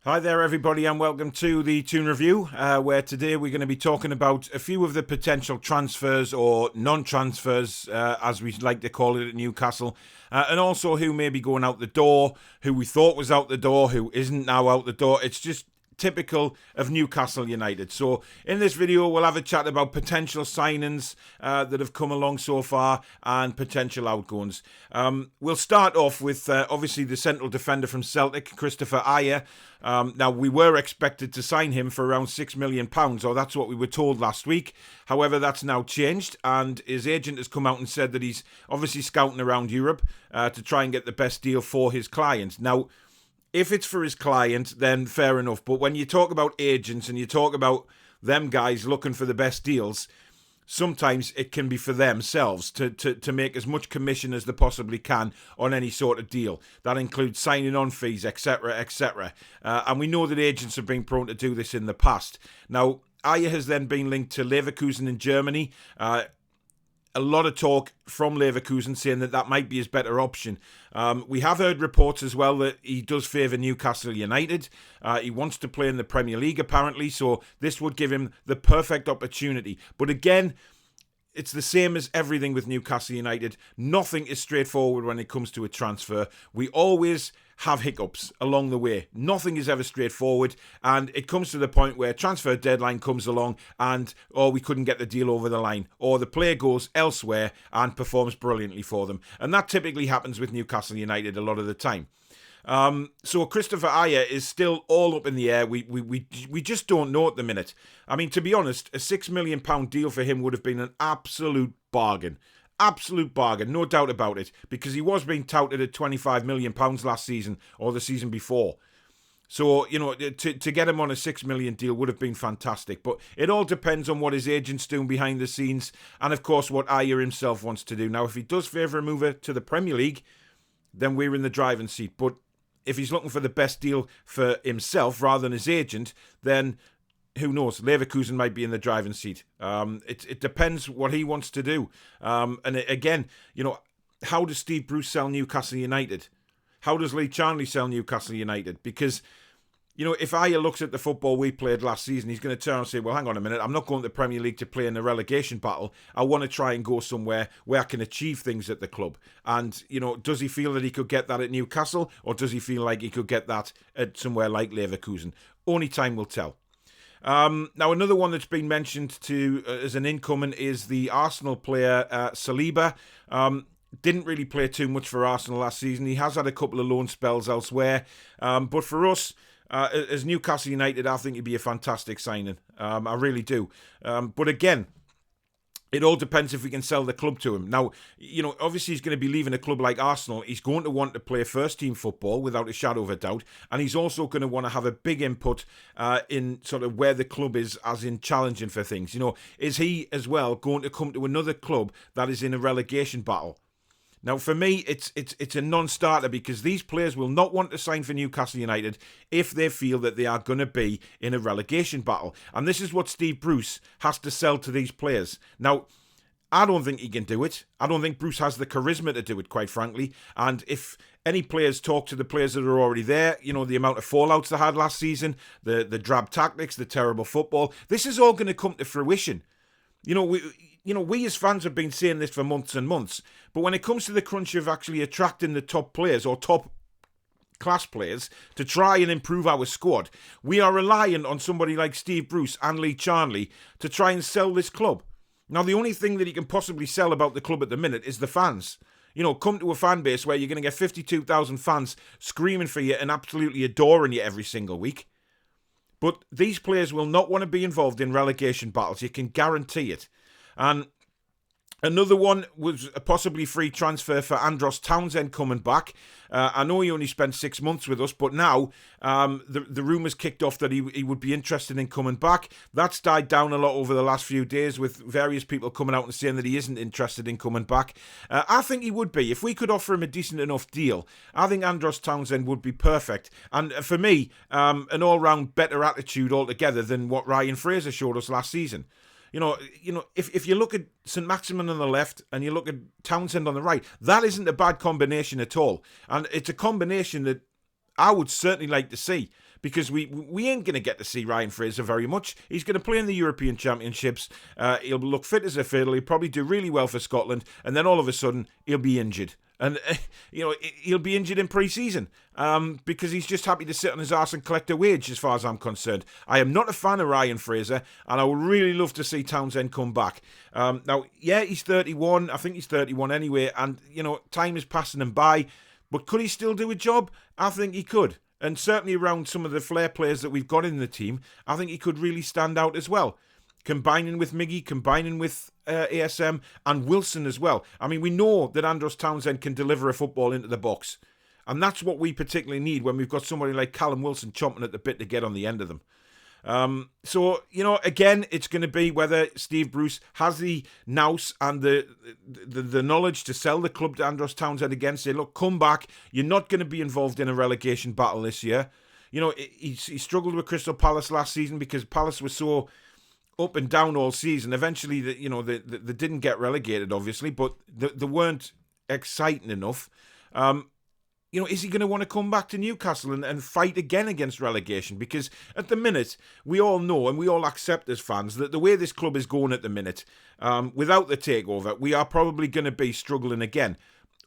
Hi there everybody and welcome to the Toon Review, where today we're going to be talking about a few of the potential transfers or non-transfers, as we like to call it at Newcastle, and also who may be going out the door, who we thought was out the door, who isn't now out the door. It's just typical of Newcastle United. So in this video we'll have a chat about potential signings that have come along so far and potential outgoings. We'll start off with obviously the central defender from Celtic, Christopher Ajer. Now we were expected to sign him for around £6 million, or that's what we were told last week. However, that's now changed and his agent has come out and said that he's obviously scouting around Europe to try and get the best deal for his client. Now, if it's for his client, then fair enough. But when you talk about agents and you talk about them guys looking for the best deals, sometimes it can be for themselves to make as much commission as they possibly can on any sort of deal. That includes signing on fees, etc., etc. And we know that agents have been prone to do this in the past. Now, Ajer has then been linked to Leverkusen in Germany. A lot of talk from Leverkusen saying that that might be his better option. We have heard reports as well that he does favour Newcastle United. He wants to play in the Premier League apparently, so this would give him the perfect opportunity. But again, it's the same as everything with Newcastle United. Nothing is straightforward when it comes to a transfer. We always have hiccups along the way. Nothing is ever straightforward, and it comes to the point where transfer deadline comes along and we couldn't get the deal over the line, or the player goes elsewhere and performs brilliantly for them. And that typically happens with Newcastle United a lot of the time. So Christopher Ajer is still all up in the air. We just don't know at the minute. I mean, to be honest, a £6 million deal for him would have been an absolute bargain. Absolute bargain, no doubt about it, because he was being touted at £25 million last season or the season before. So, you know, to get him on a £6 million deal would have been fantastic. But it all depends on what his agent's doing behind the scenes and, of course, what Ajer himself wants to do. Now, if he does favour a mover to the Premier League, then we're in the driving seat. But if he's looking for the best deal for himself rather than his agent, then who knows? Leverkusen might be in the driving seat. It depends what he wants to do. Again, you know, how does Steve Bruce sell Newcastle United? How does Lee Charnley sell Newcastle United? Because, you know, if Ajer looks at the football we played last season, he's going to turn and say, well, hang on a minute, I'm not going to the Premier League to play in a relegation battle. I want to try and go somewhere where I can achieve things at the club. And, you know, does he feel that he could get that at Newcastle, or does he feel like he could get that at somewhere like Leverkusen? Only time will tell. Now, another one that's been mentioned as an incoming is the Arsenal player Saliba. Didn't really play too much for Arsenal last season. He has had a couple of loan spells elsewhere. But for us, as Newcastle United, I think he'd be a fantastic signing. I really do. But again, it all depends if we can sell the club to him. Now, you know, obviously he's going to be leaving a club like Arsenal. He's going to want to play first-team football without a shadow of a doubt. And he's also going to want to have a big input in sort of where the club is, as in challenging for things. You know, is he as well going to come to another club that is in a relegation battle? Now, for me, it's a non-starter, because these players will not want to sign for Newcastle United if they feel that they are going to be in a relegation battle. And this is what Steve Bruce has to sell to these players. Now, I don't think he can do it. I don't think Bruce has the charisma to do it, quite frankly. And if any players talk to the players that are already there, you know, the amount of fallouts they had last season, the drab tactics, the terrible football, this is all going to come to fruition. You know, we as fans have been saying this for months and months, but when it comes to the crunch of actually attracting the top players or top class players to try and improve our squad, we are relying on somebody like Steve Bruce and Lee Charnley to try and sell this club. Now, the only thing that he can possibly sell about the club at the minute is the fans. You know, come to a fan base where you're going to get 52,000 fans screaming for you and absolutely adoring you every single week. But these players will not want to be involved in relegation battles. You can guarantee it. And another one was a possibly free transfer for Andros Townsend coming back. I know he only spent 6 months with us, but now the rumours kicked off that he would be interested in coming back. That's died down a lot over the last few days, with various people coming out and saying that he isn't interested in coming back. I think he would be. If we could offer him a decent enough deal, I think Andros Townsend would be perfect. And for me, an all-round better attitude altogether than what Ryan Fraser showed us last season. You know, if you look at St Maximin on the left and you look at Townsend on the right, that isn't a bad combination at all. And it's a combination that I would certainly like to see, because we ain't going to get to see Ryan Fraser very much. He's going to play in the European Championships. He'll look fit as a fiddle. He'll probably do really well for Scotland, and then all of a sudden he'll be injured. And, he'll be injured in pre-season because he's just happy to sit on his arse and collect a wage, as far as I'm concerned. I am not a fan of Ryan Fraser, and I would really love to see Townsend come back. Now, yeah, he's 31. I think he's 31 anyway, and, time is passing him by. But could he still do a job? I think he could. And certainly around some of the flair players that we've got in the team, I think he could really stand out as well. Combining with Miggy, combining with ASM and Wilson as well. I mean, we know that Andros Townsend can deliver a football into the box. And that's what we particularly need when we've got somebody like Callum Wilson chomping at the bit to get on the end of them. So, again, it's going to be whether Steve Bruce has the nous and the knowledge to sell the club to Andros Townsend again. Say, look, come back. You're not going to be involved in a relegation battle this year. He struggled with Crystal Palace last season because Palace was so up and down all season. Eventually, they didn't get relegated, obviously, but they weren't exciting enough. Is he going to want to come back to Newcastle and fight again against relegation? Because at the minute, we all know and we all accept as fans that the way this club is going at the minute, without the takeover, we are probably going to be struggling again,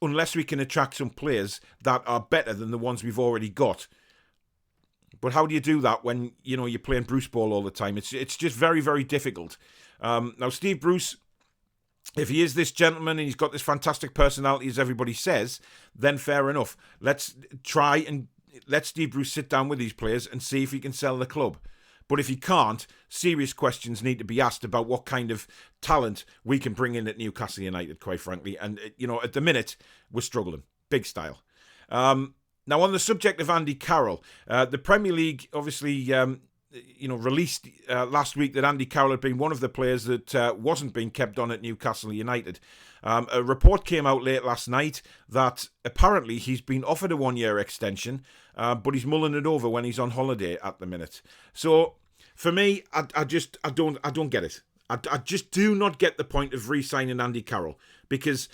unless we can attract some players that are better than the ones we've already got. But how do you do that when, you're playing Bruce ball all the time? It's just very, very difficult. Now, Steve Bruce, if he is this gentleman and he's got this fantastic personality, as everybody says, then fair enough. Let's try and let Steve Bruce sit down with these players and see if he can sell the club. But if he can't, serious questions need to be asked about what kind of talent we can bring in at Newcastle United, quite frankly. And, at the minute, we're struggling. Big style. Now, on the subject of Andy Carroll, the Premier League obviously, released last week that Andy Carroll had been one of the players that wasn't being kept on at Newcastle United. A report came out late last night that apparently he's been offered a 1-year extension, but he's mulling it over when he's on holiday at the minute. So, for me, I don't get it. I just do not get the point of re-signing Andy Carroll, because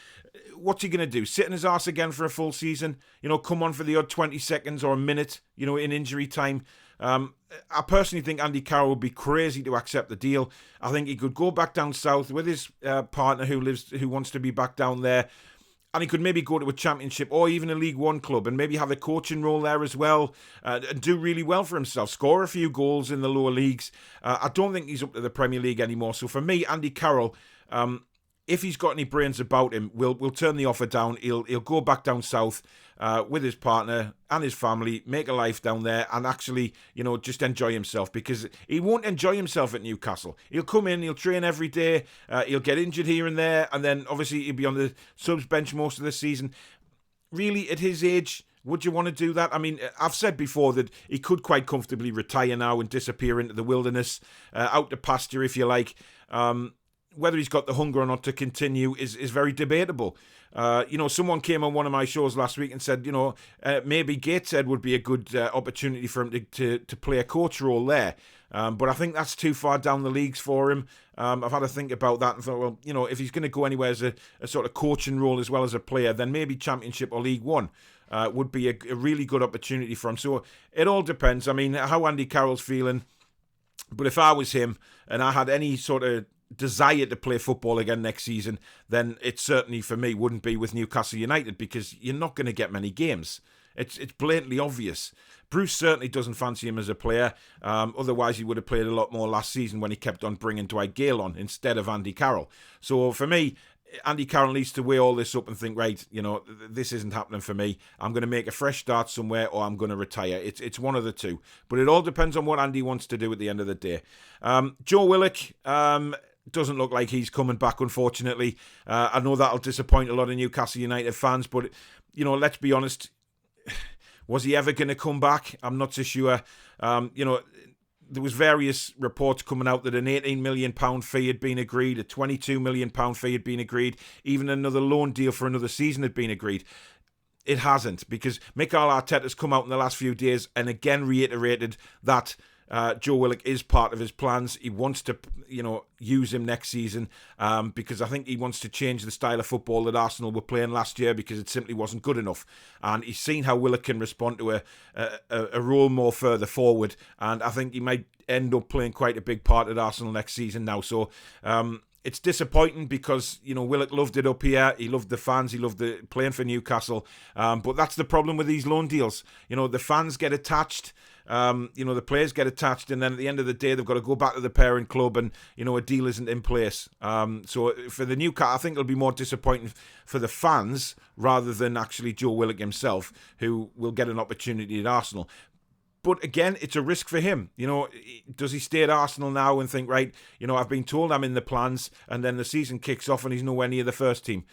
what's he going to do? Sit in his arse again for a full season? Come on for the odd 20 seconds or a minute, in injury time? I personally think Andy Carroll would be crazy to accept the deal. I think he could go back down south with his partner who wants to be back down there, and he could maybe go to a championship or even a League One club and maybe have a coaching role there as well, and do really well for himself, score a few goals in the lower leagues. I don't think he's up to the Premier League anymore. So for me, Andy Carroll, if he's got any brains about him, we'll turn the offer down. He'll go back down south with his partner and his family, make a life down there, and actually, just enjoy himself, because he won't enjoy himself at Newcastle. He'll come in, he'll train every day, he'll get injured here and there, and then obviously he'll be on the subs bench most of the season. Really, at his age, would you want to do that? I mean, I've said before that he could quite comfortably retire now and disappear into the wilderness, out to pasture, if you like. Whether he's got the hunger or not to continue is very debatable. Someone came on one of my shows last week and said, maybe Gateshead would be a good opportunity for him to play a coach role there. But I think that's too far down the leagues for him. I've had to think about that and thought, well, if he's going to go anywhere as a sort of coaching role as well as a player, then maybe Championship or League One would be a really good opportunity for him. So it all depends. I mean, how Andy Carroll's feeling. But if I was him and I had any sort of desire to play football again next season, then it certainly for me wouldn't be with Newcastle United, because you're not going to get many games. It's blatantly obvious. Bruce certainly doesn't fancy him as a player. Otherwise, he would have played a lot more last season when he kept on bringing Dwight Gale on instead of Andy Carroll. So for me, Andy Carroll needs to weigh all this up and think, right, this isn't happening for me. I'm going to make a fresh start somewhere, or I'm going to retire. It's one of the two. But it all depends on what Andy wants to do at the end of the day. Joe Willock doesn't look like he's coming back, unfortunately. I know that'll disappoint a lot of Newcastle United fans, but, let's be honest, was he ever going to come back? I'm not so sure. There was various reports coming out that an £18 million fee had been agreed, a £22 million fee had been agreed, even another loan deal for another season had been agreed. It hasn't, because Mikel Arteta's come out in the last few days and again reiterated that Joe Willock is part of his plans. He wants to, use him next season because I think he wants to change the style of football that Arsenal were playing last year because it simply wasn't good enough. And he's seen how Willock can respond to a role more further forward. And I think he might end up playing quite a big part at Arsenal next season now. So it's disappointing because, Willock loved it up here. He loved the fans. He loved playing for Newcastle. But that's the problem with these loan deals. The fans get attached. The players get attached, and then at the end of the day, they've got to go back to the parent club, and a deal isn't in place. So for the Newcastle, I think it'll be more disappointing for the fans rather than actually Joe Willock himself, who will get an opportunity at Arsenal. But again, it's a risk for him. Does he stay at Arsenal now and think, right, I've been told I'm in the plans, and then the season kicks off and he's nowhere near the first team,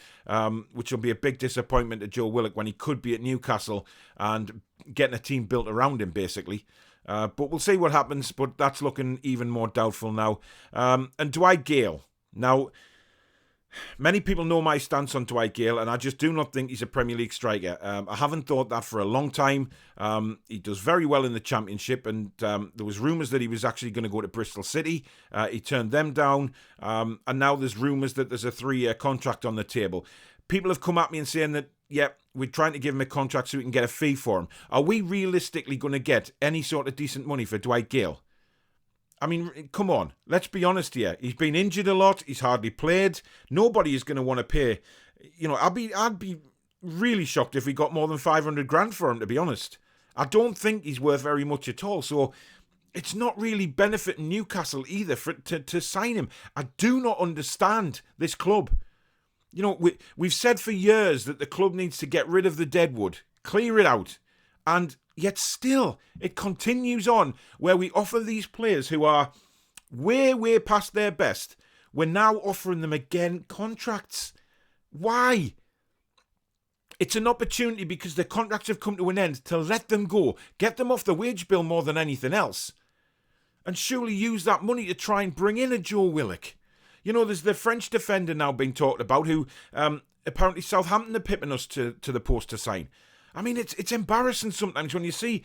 which will be a big disappointment to Joe Willock when he could be at Newcastle and getting a team built around him, basically. But we'll see what happens, but that's looking even more doubtful now. And Dwight Gale. Now, many people know my stance on Dwight Gale, and I just do not think he's a Premier League striker. I haven't thought that for a long time. He does very well in the Championship, and there was rumours that he was actually going to go to Bristol City. He turned them down, and now there's rumours that there's a 3-year contract on the table. People have come at me and saying that, yeah, we're trying to give him a contract so we can get a fee for him. Are we realistically going to get any sort of decent money for Dwight Gale? I mean, come on, let's be honest here. He's been injured a lot. He's hardly played. Nobody is going to want to pay. I'd be really shocked if we got more than 500 grand for him, to be honest. I don't think he's worth very much at all. So it's not really benefiting Newcastle either to sign him. I do not understand this club. We've said for years that the club needs to get rid of the deadwood, clear it out, and yet still it continues on where we offer these players who are way past their best. We're now offering them again contracts. Why? It's an opportunity because their contracts have come to an end to let them go, get them off the wage bill more than anything else, and surely use that money to try and bring in a Joe Willock. There's the French defender now being talked about who apparently Southampton are pipping us to the post to sign. I mean, it's embarrassing sometimes when you see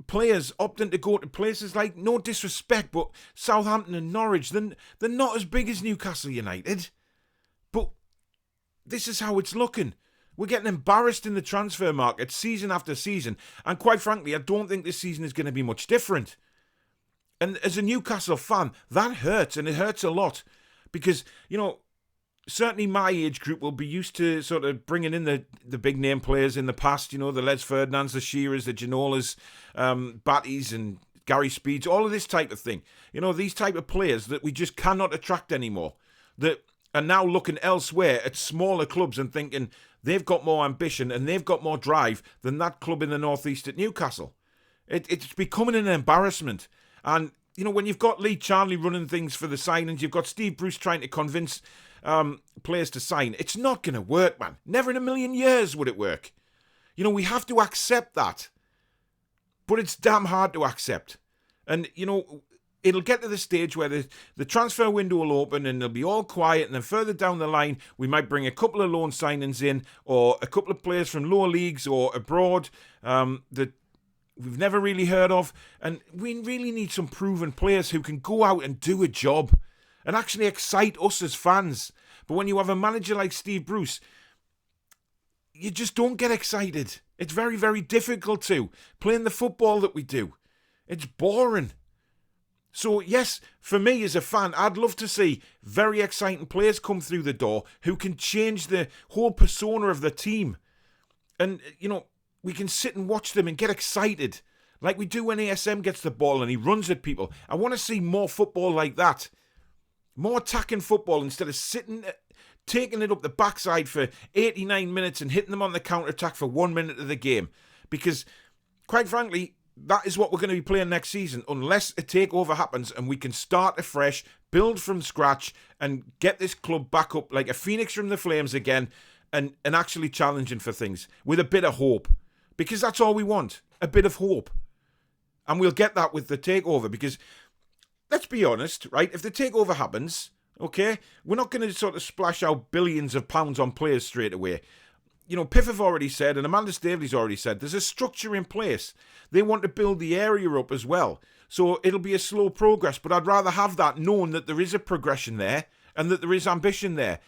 players opting to go to places like, no disrespect, but Southampton and Norwich. They're not as big as Newcastle United. But this is how it's looking. We're getting embarrassed in the transfer market season after season. And quite frankly, I don't think this season is going to be much different. And as a Newcastle fan, that hurts, and it hurts a lot. Because, certainly my age group will be used to sort of bringing in the big name players in the past, the Les Ferdinands, the Shearers, the Ginolas, Batties and Gary Speeds, all of this type of thing. These type of players that we just cannot attract anymore, that are now looking elsewhere at smaller clubs and thinking they've got more ambition and they've got more drive than that club in the northeast at Newcastle. It's becoming an embarrassment. And when you've got Lee Charnley running things for the signings, you've got Steve Bruce trying to convince players to sign, it's not going to work, man. Never in a million years would it work. We have to accept that. But it's damn hard to accept. And, it'll get to the stage where the transfer window will open and it'll be all quiet, and then further down the line, we might bring a couple of loan signings in, or a couple of players from lower leagues or abroad that we've never really heard of, and we really need some proven players who can go out and do a job and actually excite us as fans. But when you have a manager like Steve Bruce, you just don't get excited. It's very, very difficult to playing the football that we do. It's boring. So yes, for me as a fan, I'd love to see very exciting players come through the door who can change the whole persona of the team. And, we can sit and watch them and get excited like we do when ASM gets the ball and he runs at people. I want to see more football like that. More attacking football instead of taking it up the backside for 89 minutes and hitting them on the counter-attack for 1 minute of the game. Because, quite frankly, that is what we're going to be playing next season unless a takeover happens and we can start afresh, build from scratch and get this club back up like a phoenix from the flames again and actually challenging for things with a bit of hope. Because that's all we want, a bit of hope. And we'll get that with the takeover because, let's be honest, right, if the takeover happens, okay, we're not going to sort of splash out billions of pounds on players straight away. Piff have already said, and Amanda Staveley's already said, there's a structure in place. They want to build the area up as well. So it'll be a slow progress, but I'd rather have that knowing that there is a progression there and that there is ambition there.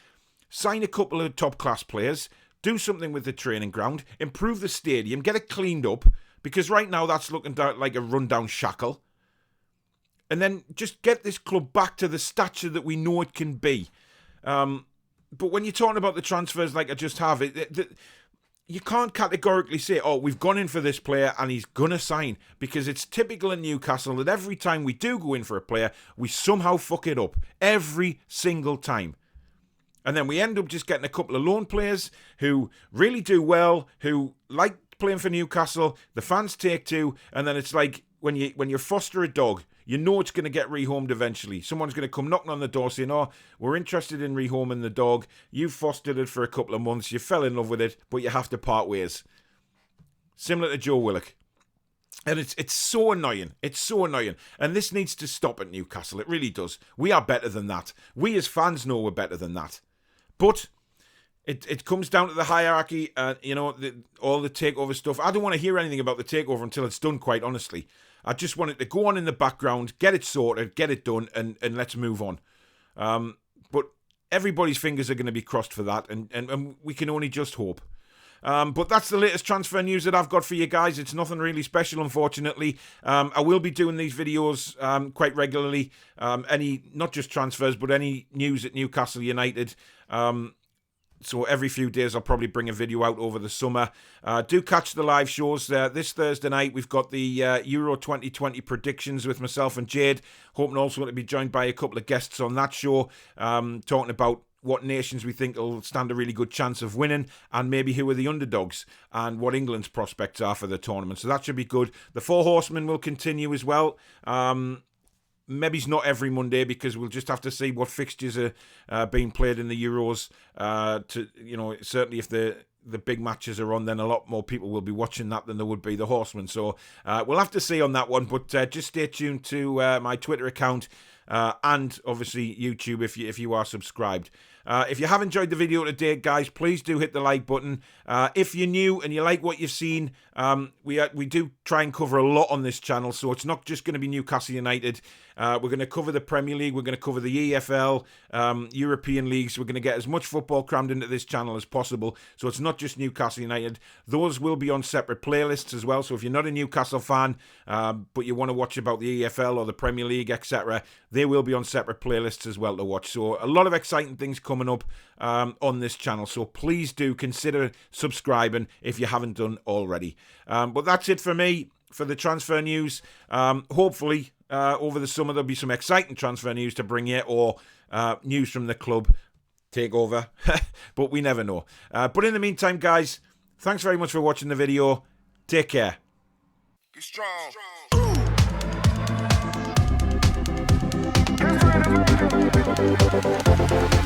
Sign a couple of top-class players, do something with the training ground, improve the stadium, get it cleaned up, because right now that's looking like a rundown shackle. And then just get this club back to the stature that we know it can be. But when you're talking about the transfers like I just have, you can't categorically say, oh, we've gone in for this player and he's going to sign. Because it's typical in Newcastle that every time we do go in for a player, we somehow fuck it up. Every single time. And then we end up just getting a couple of loan players who really do well, who like playing for Newcastle, the fans take to, and then it's like when you foster a dog, you know it's going to get rehomed eventually. Someone's going to come knocking on the door saying, oh, we're interested in rehoming the dog. You've fostered it for a couple of months. You fell in love with it, but you have to part ways. Similar to Joe Willock. And it's so annoying. It's so annoying. And this needs to stop at Newcastle. It really does. We are better than that. We as fans know we're better than that. But it comes down to the hierarchy, all the takeover stuff. I don't want to hear anything about the takeover until it's done, quite honestly. I just want it to go on in the background, get it sorted, get it done, and let's move on. But everybody's fingers are going to be crossed for that, and we can only just hope. But that's the latest transfer news that I've got for you guys. It's nothing really special, unfortunately. I will be doing these videos quite regularly. Not just transfers, but any news at Newcastle United. So every few days I'll probably bring a video out over the summer. Do catch the live shows. This Thursday night we've got the Euro 2020 predictions with myself and Jade. Hoping also to be joined by a couple of guests on that show, talking about what nations we think will stand a really good chance of winning, and maybe who are the underdogs, and what England's prospects are for the tournament. So that should be good. The Four Horsemen will continue as well. Maybe it's not every Monday, because we'll just have to see what fixtures are being played in the Euros. Certainly if the big matches are on, then a lot more people will be watching that than there would be the Horsemen. So we'll have to see on that one. But just stay tuned to my Twitter account and obviously YouTube if you are subscribed. If you have enjoyed the video today, guys, please do hit the like button. If you're new and you like what you've seen, we do try and cover a lot on this channel, so it's not just going to be Newcastle United. We're going to cover the Premier League, we're going to cover the EFL, European leagues. We're going to get as much football crammed into this channel as possible, so it's not just Newcastle United. Those will be on separate playlists as well, so if you're not a Newcastle fan, but you want to watch about the EFL or the Premier League, etc., they will be on separate playlists as well to watch. So a lot of exciting things coming up on this channel, so please do consider subscribing if you haven't done already. But that's it for me for the transfer news. Hopefully over the summer there'll be some exciting transfer news to bring you, or news from the club takeover, but we never know. But in the meantime, guys, thanks very much for watching the video. Take care. Be strong. Be strong.